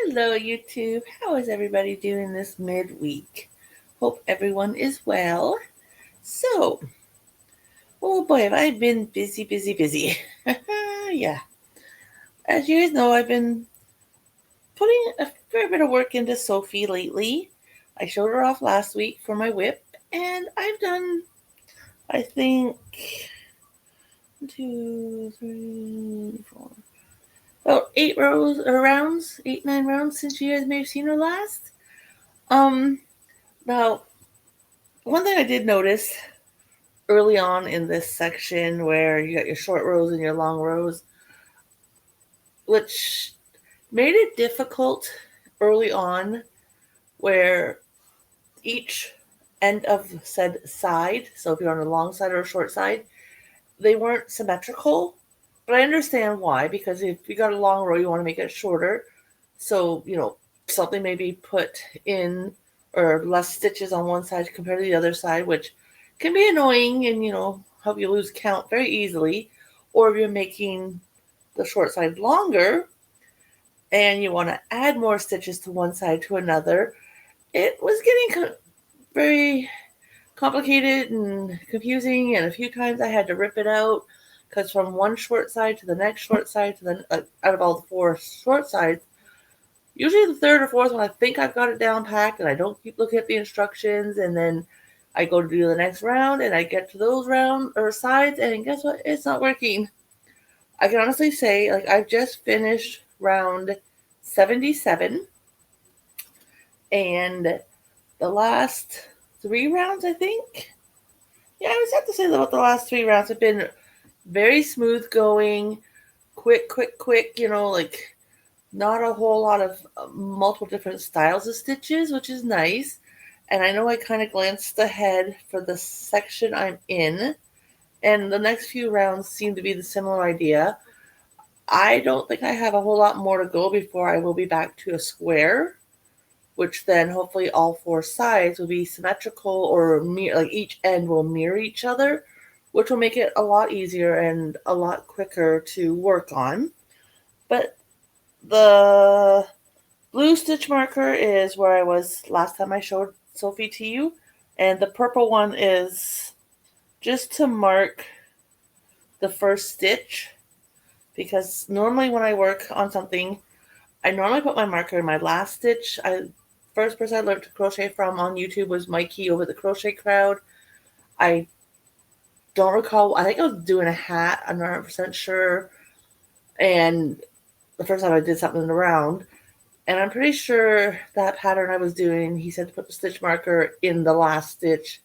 Hello, YouTube. How is everybody doing this midweek? Hope everyone is well. So, oh boy, have I been busy, busy, busy. Yeah. As you guys know, I've been putting a fair bit of work into Sophie lately. I showed her off last week for my whip, and I've done, I think, 2, 3, 4, about 8 rows or rounds, 8, 9 rounds since you guys may have seen her last. Now, one thing I did notice early on in this section where you got your short rows and your long rows, which made it difficult early on where each end of said side, so if you're on a long side or a short side, they weren't symmetrical. But I understand why, because if you got a long row, you want to make it shorter. So, something may be put in or less stitches on one side compared to the other side, which can be annoying and, help you lose count very easily. Or if you're making the short side longer and you want to add more stitches to one side to another, it was getting very complicated and confusing. And a few times I had to rip it out because from one short side to the next short side to the out of all the 4 short sides, usually the third or fourth one I think I've got it down packed and I don't keep looking at the instructions, and then I go to do the next round and I get to those round or sides and guess what? It's not working. I can honestly say, like, I've just finished round 77 and the last 3 rounds, I think. Yeah, I was have to say about the last 3 rounds have been very smooth going, quick, like not a whole lot of multiple different styles of stitches, which is nice. And I know I kind of glanced ahead for the section I'm in, and the next few rounds seem to be the similar idea. I don't think I have a whole lot more to go before I will be back to a square, which then hopefully all 4 sides will be symmetrical or like each end will mirror each other, which will make it a lot easier and a lot quicker to work on. But the blue stitch marker is where I was last time I showed Sophie to you, and the purple one is just to mark the first stitch, because normally when I work on something, I normally put my marker in my last stitch. First person I learned to crochet from on YouTube was Mikey over the Crochet Crowd. I don't recall. I think I was doing a hat. I'm not 100% sure. And the first time I did something around, and I'm pretty sure that pattern I was doing, he said to put the stitch marker in the last stitch,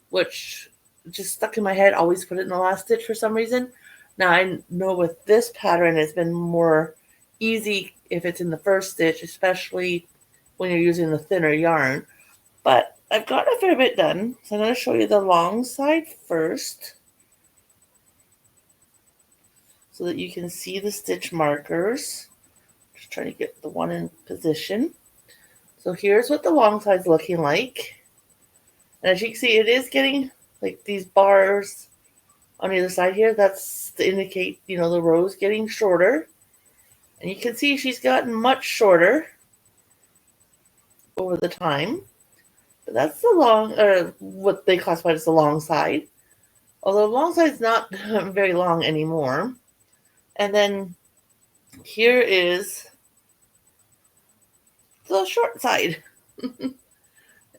which just stuck in my head. Always put it in the last stitch for some reason. Now I know with this pattern, it's been more easy if it's in the first stitch, especially when you're using the thinner yarn. But I've got a fair bit done, so I'm going to show you the long side first so that you can see the stitch markers. Just trying to get the one in position. So here's what the long side's looking like. And as you can see, it is getting like these bars on the other side here. That's to indicate, the row's getting shorter. And you can see she's gotten much shorter over the time. But that's the long, or what they classify as the long side. Although the long side's not very long anymore. And then here is the short side. And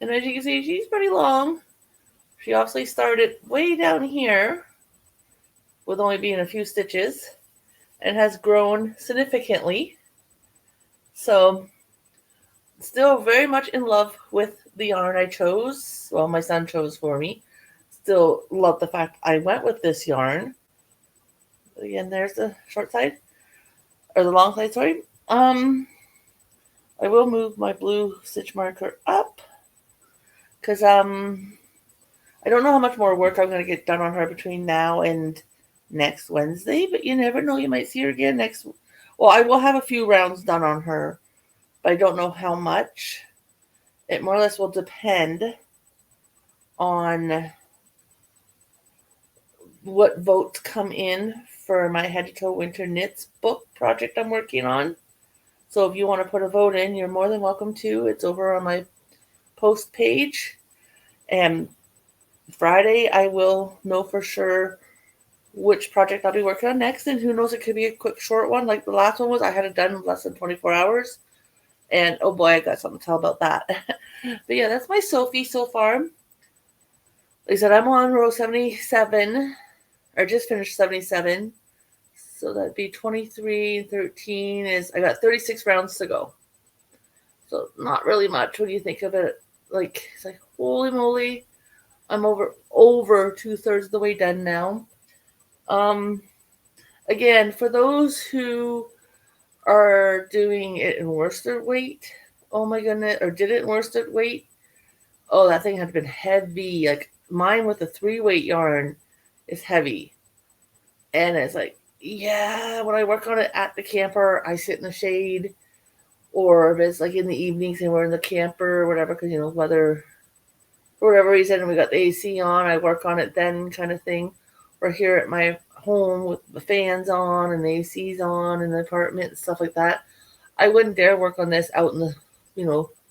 as you can see, she's pretty long. She obviously started way down here with only being a few stitches and has grown significantly. So still very much in love with the yarn I chose. Well, my son chose for me. Still love the fact I went with this yarn. Again, there's the short side, or the long side, sorry. I will move my blue stitch marker up because I don't know how much more work I'm going to get done on her between now and next Wednesday, but you never know, you might see her again next. Well, I will have a few rounds done on her, but I don't know how much. It more or less will depend on what votes come in for my Head to Toe Winter Knits book project I'm working on. So if you want to put a vote in, you're more than welcome to. It's over on my post page. And Friday, I will know for sure which project I'll be working on next. And who knows, it could be a quick, short one. Like the last one was, I had it done in less than 24 hours. And oh boy, I got something to tell about that. But yeah, that's my Sophie so far. Like I said, I'm on row 77, or just finished 77. So that'd be 23, 13 is, I got 36 rounds to go. So not really much when you think of it. Like, it's like, holy moly, I'm over 2/3 of the way done now. Um, Again, for those who are doing it in worsted weight, oh my goodness, or did it in worsted weight, oh, that thing had been heavy. Like mine with the 3-weight yarn is heavy. And it's like, yeah, when I work on it at the camper, I sit in the shade. Or if it's like in the evenings and we're in the camper or whatever, because, weather, for whatever reason, and we got the AC on, I work on it then kind of thing. Or here at my home with the fans on and the AC's on in the apartment and stuff like that. I wouldn't dare work on this out in the,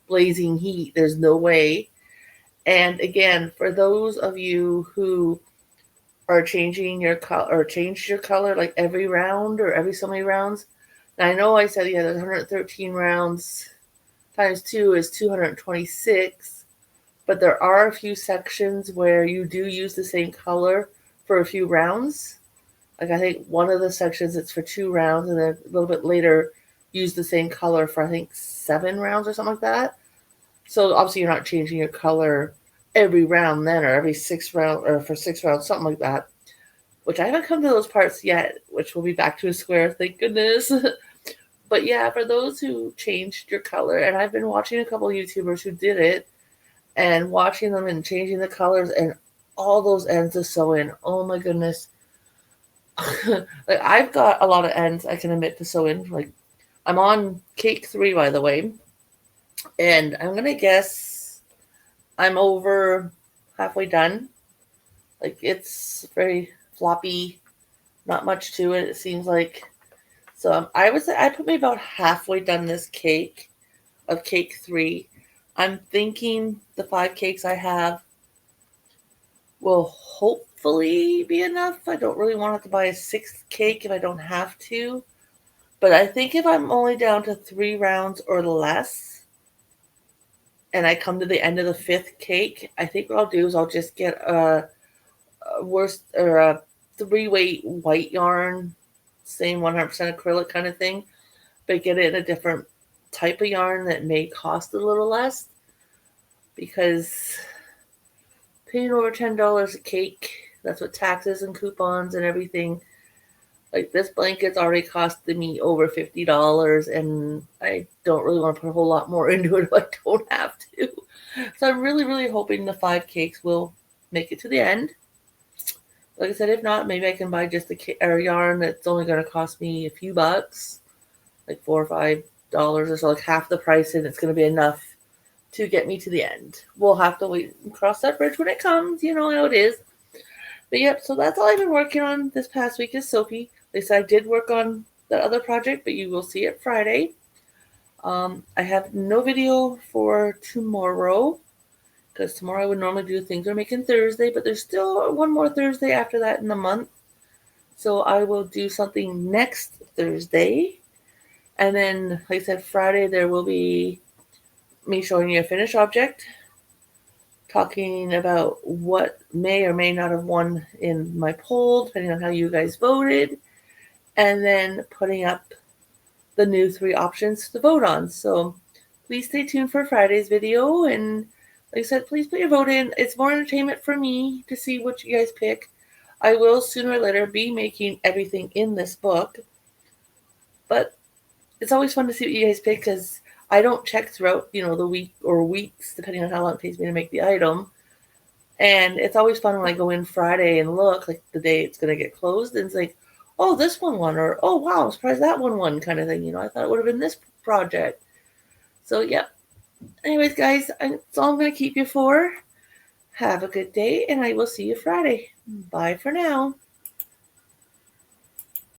blazing heat. There's no way. And again, for those of you who are changing your color or changed your color like every round or every so many rounds. Now I know I said, there's 113 rounds times 2 is 226, but there are a few sections where you do use the same color for a few rounds. Like I think one of the sections it's for 2 rounds, and then a little bit later use the same color for I think 7 rounds or something like that. So obviously you're not changing your color every round then, or every 6 round, or for 6 rounds, something like that. Which I haven't come to those parts yet, which will be back to a square, thank goodness. But yeah, for those who changed your color, and I've been watching a couple of YouTubers who did it, and watching them and changing the colors and all those ends to sew in. Oh my goodness. Like I've got a lot of ends I can admit to sew in. Like I'm on cake 3, by the way, and I'm gonna guess I'm over halfway done. Like it's very floppy, not much to it. It seems like. So I would say I put me about halfway done this cake of cake 3. I'm thinking the 5 cakes I have will hopefully be enough. I don't really want to have to buy a 6th cake if I don't have to. But I think if I'm only down to 3 rounds or less, and I come to the end of the 5th cake, I think what I'll do is I'll just get a 3-weight white yarn, same 100% acrylic kind of thing, but get it in a different type of yarn that may cost a little less, because paying over $10 a cake, that's what taxes and coupons and everything. Like this blanket's already costed me over $50, and I don't really want to put a whole lot more into it if I don't have to. So I'm really, really hoping the 5 cakes will make it to the end. Like I said, if not, maybe I can buy just a yarn that's only going to cost me a few bucks, like $4 or $5 or so, like half the price, and it's going to be enough to get me to the end. We'll have to wait and cross that bridge when it comes. You know how it is. But yep, so that's all I've been working on this past week is Sophie. They said I did work on that other project, but you will see it Friday. I have no video for tomorrow, because tomorrow I would normally do things we're making Thursday, but there's still one more Thursday after that in the month. So I will do something next Thursday. And then, like I said, Friday there will be me showing you a finished object, talking about what may or may not have won in my poll, depending on how you guys voted, and then putting up the new 3 options to vote on. So please stay tuned for Friday's video, and like I said, please put your vote in. It's more entertainment for me to see what you guys pick. I will sooner or later be making everything in this book, but it's always fun to see what you guys pick, because I don't check throughout, the week or weeks, depending on how long it takes me to make the item. And it's always fun when I go in Friday and look, like the day it's going to get closed, and it's like, oh, this one won, or oh, wow, I'm surprised that one won, kind of thing. I thought it would have been this project. So, yep. Anyways, guys, that's all I'm going to keep you for. Have a good day, and I will see you Friday. Bye for now.